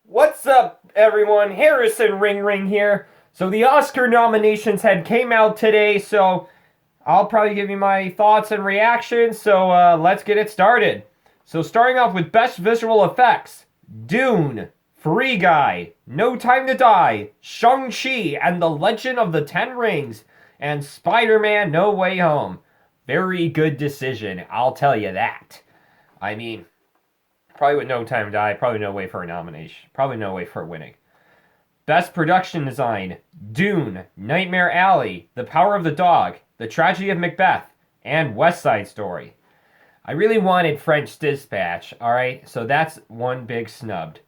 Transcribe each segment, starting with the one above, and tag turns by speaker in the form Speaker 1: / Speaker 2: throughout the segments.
Speaker 1: What's up, everyone? Harrison Ring Ring here. So the Oscar nominations had came out today, so I'll probably give you my thoughts and reactions. So let's get it started. So starting off with Best Visual Effects, Dune, Free Guy, No Time to Die, Shang-Chi and the Legend of the Ten Rings, and Spider-Man No Way Home. Very good decision, I'll tell you that. I mean, probably with No Time to Die, probably no way for a nomination. Probably no way for winning. Best Production Design, Dune, Nightmare Alley, The Power of the Dog, The Tragedy of Macbeth, and West Side Story. I really wanted French Dispatch, alright? So that's one big snubbed.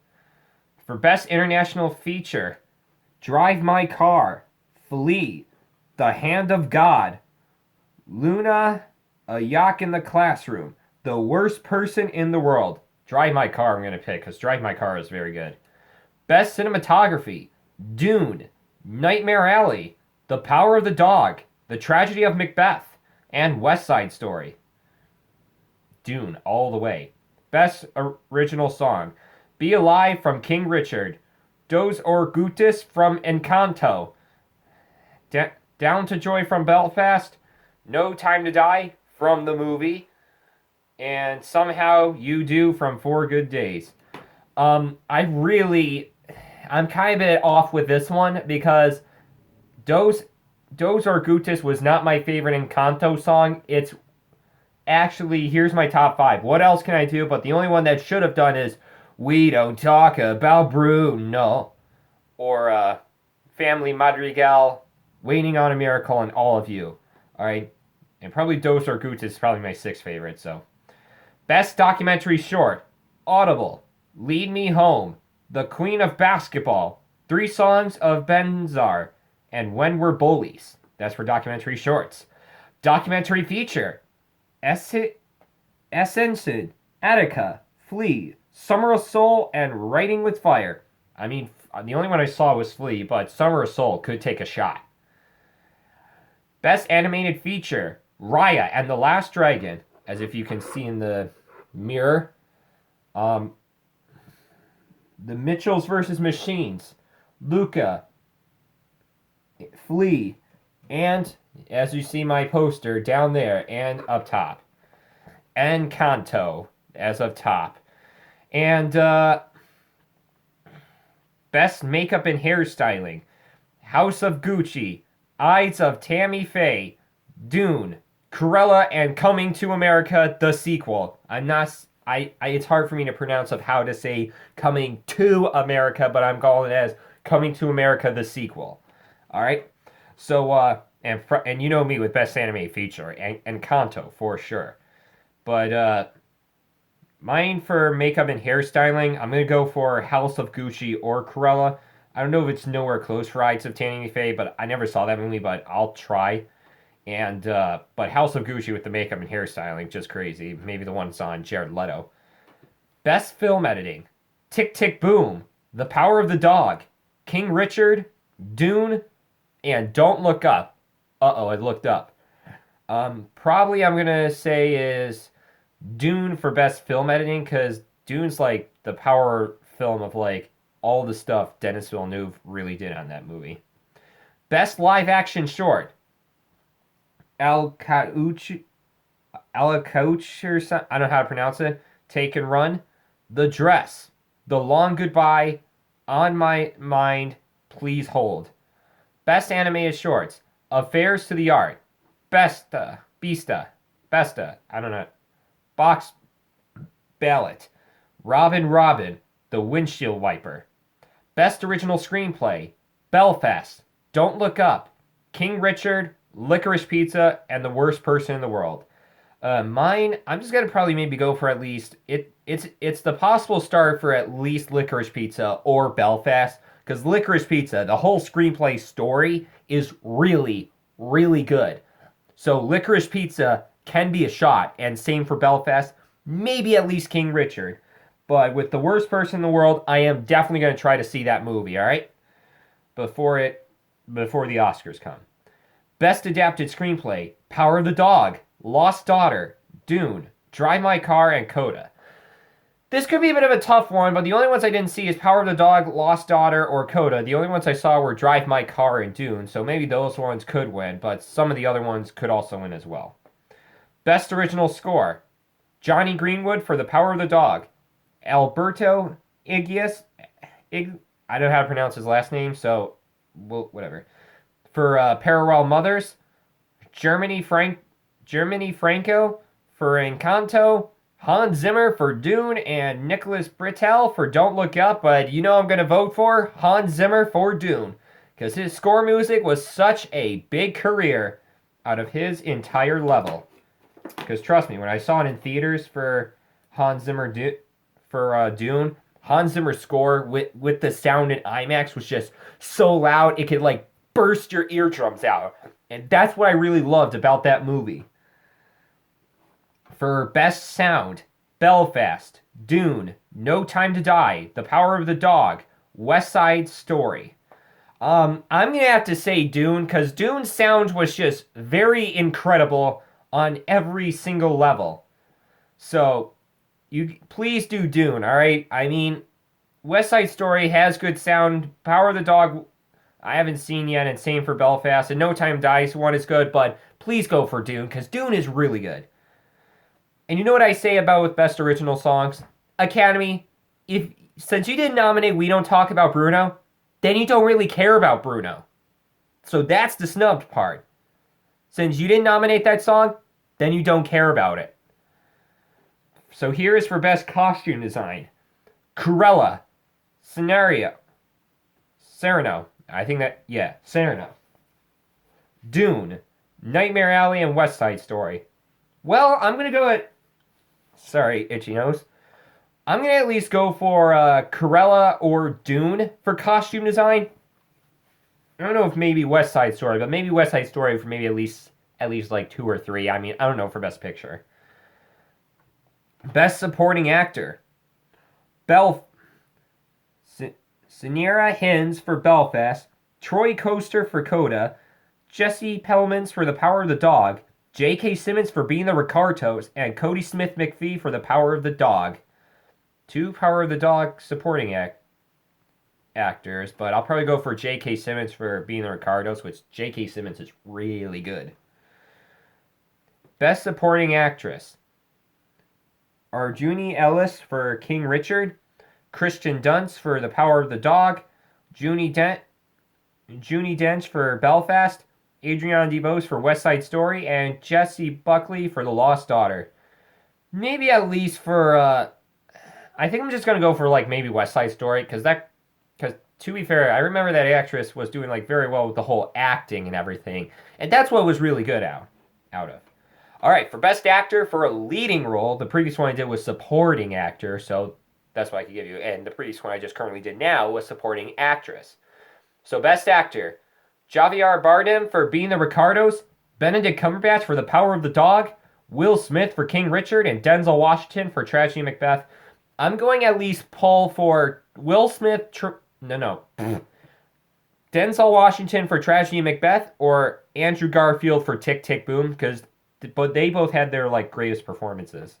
Speaker 1: For Best International Feature, Drive My Car, Flee, The Hand of God, Luna, A Yak in the Classroom, The Worst Person in the World. Drive My Car I'm going to pick because Drive My Car is very good. Best Cinematography, Dune, Nightmare Alley, The Power of the Dog, The Tragedy of Macbeth, and West Side Story. Dune, all the way. Best Original Song, Be Alive from King Richard, Dos Orgutis from Encanto, Down to Joy from Belfast, No Time to Die from the movie, and Somehow You Do from Four Good Days. I'm kind of a bit off with this one because Dos Orgutis was not my favorite Encanto song. It's actually, here's my top five. What else can I do? But the only one that should have done is We Don't Talk About Bruno, or Family Madrigal, Waiting on a Miracle, and All of You. Alright? And probably Dos Orgutis is probably my sixth favorite, so. Best Documentary Short, Audible, Lead Me Home, The Queen of Basketball, Three Songs of Benzar, and When We're Bullies. That's for documentary shorts. Documentary Feature, Ascension, Attica, Flea, Summer of Soul, and Writing with Fire. I mean, the only one I saw was Flea, but Summer of Soul could take a shot. Best Animated Feature, Raya and the Last Dragon, as if you can see in the mirror. The Mitchells versus Machines, Luca, Flea, and as you see my poster down there and up top, Encanto as of top. And Best Makeup and Hairstyling, House of Gucci, Eyes of Tammy Faye, Dune, Cruella, and Coming to America, the sequel. It's hard for me to pronounce of how to say Coming to America, but I'm calling it as Coming to America, the sequel. All right. So and you know me with Best Anime Feature and Encanto for sure. But mine for makeup and hairstyling, I'm gonna go for House of Gucci or Cruella. I don't know if it's nowhere close for Eyes of Tammy Faye, but I never saw that movie, but I'll try. And but House of Gucci with the makeup and hairstyling, just crazy. Maybe the one's on Jared Leto. Best film editing: Tick Tick Boom, The Power of the Dog, King Richard, Dune, and Don't Look Up. I looked up. Probably I'm gonna say is Dune for best film editing because Dune's like the power film of like all the stuff Denis Villeneuve really did on that movie. Best live action short: Al Couch, or something. I don't know how to pronounce it. Take and Run, The Dress, The Long Goodbye, On My Mind, Please Hold. Best animated shorts: Affairs to the Art, Besta, I don't know, Box Ballot, Robin, The Windshield Wiper. Best original screenplay: Belfast, Don't Look Up, King Richard, Licorice Pizza, and The Worst Person in the World. Mine, I'm just gonna probably maybe go for at least it's the possible start for at least Licorice Pizza or Belfast because Licorice Pizza, the whole screenplay story is really good. So Licorice Pizza can be a shot, and same for Belfast. Maybe at least King Richard, but with The Worst Person in the World, I am definitely gonna try to see that movie. All right, before the Oscars come. Best Adapted Screenplay: Power of the Dog, Lost Daughter, Dune, Drive My Car, and Coda. This could be a bit of a tough one, but the only ones I didn't see is Power of the Dog, Lost Daughter, or Coda. The only ones I saw were Drive My Car and Dune, so maybe those ones could win, but some of the other ones could also win as well. Best Original Score. Johnny Greenwood for The Power of the Dog. Alberto Iglesias. I don't know how to pronounce his last name, so whatever. For Parallel Mothers. Germany Franco for Encanto. Hans Zimmer for Dune, and Nicholas Britell for Don't Look Up, but you know I'm going to vote for Hans Zimmer for Dune, because his score music was such a big career out of his entire level. Because trust me, when I saw it in theaters for Hans Zimmer Dune, Hans Zimmer's score with the sound in IMAX was just so loud it could like burst your eardrums out. And that's what I really loved about that movie. For Best Sound, Belfast, Dune, No Time to Die, The Power of the Dog, West Side Story. I'm gonna have to say Dune, because Dune's sound was just very incredible on every single level. So you please do Dune, all right? I mean, West Side Story has good sound. Power of the Dog, I haven't seen yet, and same for Belfast. And No Time Dies one is good, but please go for Dune, because Dune is really good. And you know what I say about with Best Original Songs? Academy, since you didn't nominate We Don't Talk About Bruno, then you don't really care about Bruno. So that's the snubbed part. Since you didn't nominate that song, then you don't care about it. So here is for Best Costume Design. Cruella, Sereno. Sereno. Dune, Nightmare Alley, and West Side Story. Well, I'm going to go at... Sorry, itchy nose. I'm going to at least go for Cruella or Dune for costume design. I don't know if maybe West Side Story, but maybe West Side Story for maybe at least like 2 or 3. I mean, I don't know for Best Picture. Best Supporting Actor. Ciara Hinds for Belfast. Troy Coaster for Coda. Jesse Plemons for The Power of the Dog. J.K. Simmons for Being the Ricardos, and Cody Smith-McPhee for The Power of the Dog. 2 Power of the Dog supporting actors, but I'll probably go for J.K. Simmons for Being the Ricardos, which J.K. Simmons is really good. Best Supporting Actress. Arjuni Ellis for King Richard. Kristen Dunst for The Power of the Dog. Juni Dench for Belfast. Adriana DeBose for West Side Story, and Jessie Buckley for The Lost Daughter. Maybe at least for, I think I'm just going to go for, like, maybe West Side Story, because to be fair, I remember that actress was doing, like, very well with the whole acting and everything, and that's what was really good out of. Alright, for Best Actor for a leading role, the previous one I did was Supporting Actor, so that's what I could give you, and the previous one I just currently did now was Supporting Actress. So, Best Actor. Javier Bardem for Being the Ricardos, Benedict Cumberbatch for The Power of the Dog, Will Smith for King Richard, and Denzel Washington for Tragedy Macbeth. I'm going at least pull for Will Smith... Denzel Washington for Tragedy Macbeth, or Andrew Garfield for Tick, Tick, Boom, because they both had their like greatest performances.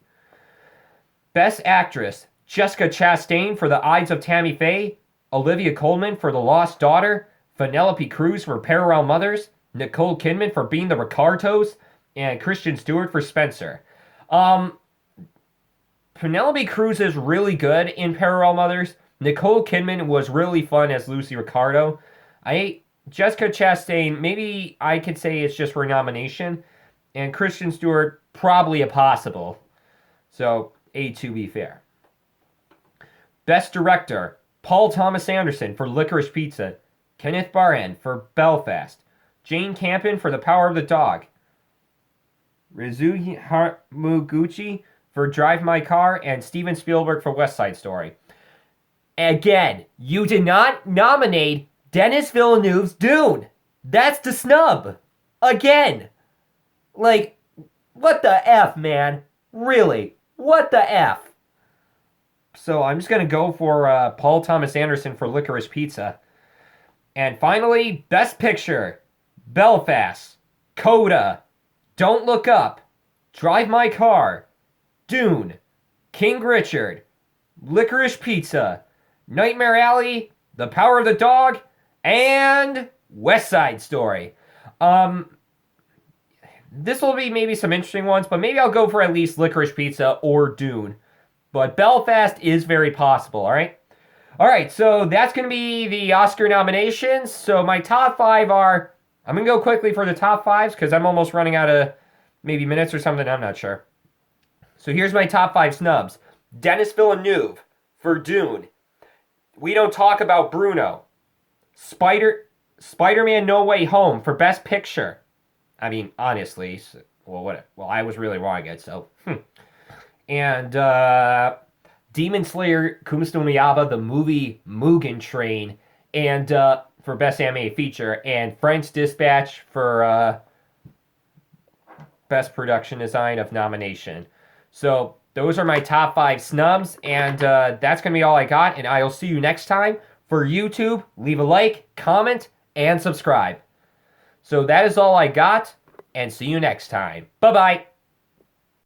Speaker 1: Best Actress. Jessica Chastain for The Ides of Tammy Faye, Olivia Colman for The Lost Daughter, Penelope Cruz for Parallel Mothers, Nicole Kidman for Being the Ricardos, and Kristen Stewart for Spencer. Penelope Cruz is really good in Parallel Mothers. Nicole Kidman was really fun as Lucy Ricardo. Jessica Chastain, maybe I could say it's just for a nomination. And Kristen Stewart, probably a possible. So, A to be fair. Best Director. Paul Thomas Anderson for Licorice Pizza. Kenneth Branagh for Belfast. Jane Campion for The Power of the Dog. Rizuki Hamaguchi for Drive My Car, and Steven Spielberg for West Side Story. Again, you did not nominate Denis Villeneuve's Dune. That's the snub. Again. Like, what the F, man? Really? What the F? So I'm just going to go for Paul Thomas Anderson for Licorice Pizza. And finally, Best Picture. Belfast. Coda. Don't Look Up. Drive My Car. Dune. King Richard. Licorice Pizza, Nightmare Alley, The Power of the Dog, and West Side Story. This will be maybe some interesting ones, but maybe I'll go for at least Licorice Pizza or Dune. But Belfast is very possible, all right? All right, so that's going to be the Oscar nominations. So my top five are, I'm going to go quickly for the top fives because I'm almost running out of maybe minutes or something. I'm not sure. So here's my top five snubs. Denis Villeneuve for Dune. We Don't Talk About Bruno. Spider-Man No Way Home for Best Picture. I mean, honestly, well, I was really wrong again, so. And Demon Slayer, Kumasto Miyaba, the movie Mugen Train, and for Best Animated Feature, and French Dispatch for Best Production Design of Nomination. So those are my top five snubs, and that's going to be all I got, and I'll see you next time. For YouTube, leave a like, comment, and subscribe. So that is all I got, and see you next time. Bye-bye.